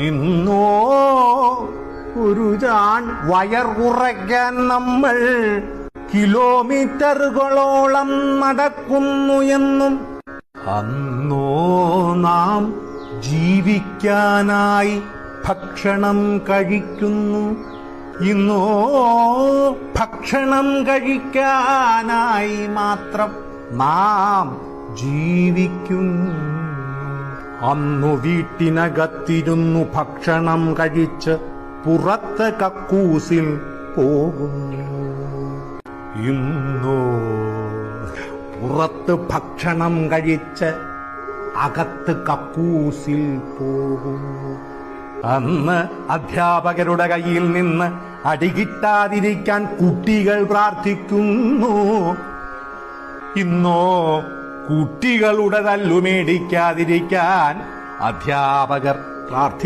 ഇന്നോ ഒരു John wire കുറയ്ക്കാൻ നമ്മൾ കിലോമീറ്ററുകളോളം നടക്കുന്നു എന്നും അന്നോ നാം ജീവിക്കാനായി ഭക്ഷണം കഴിക്കുന്നു, ഇന്നോ ഭക്ഷണം കഴിക്കാനായി മാത്രം നാം ജീവിക്കുന്നു. അന്നു വീട്ടിനകത്തിരുന്നു ഭക്ഷണം കഴിച്ച് പുറത്ത് കക്കൂസിൽ പോകുന്നു. ഇന്നോ പുറത്ത് ഭക്ഷണം കഴിച്ച് അകത്ത് കക്കൂസിൽ പോകുന്നു. അന്ന് അധ്യാപകരുടെ കയ്യിൽ നിന്ന് അടികിട്ടാതിരിക്കാൻ കുട്ടികൾ പ്രാർത്ഥിക്കുന്നു. ഇന്നോ കുട്ടികളുടെ തല്ലുമേടിക്കാതിരിക്കാൻ അധ്യാപകർ പ്രാർത്ഥിക്കുന്നു.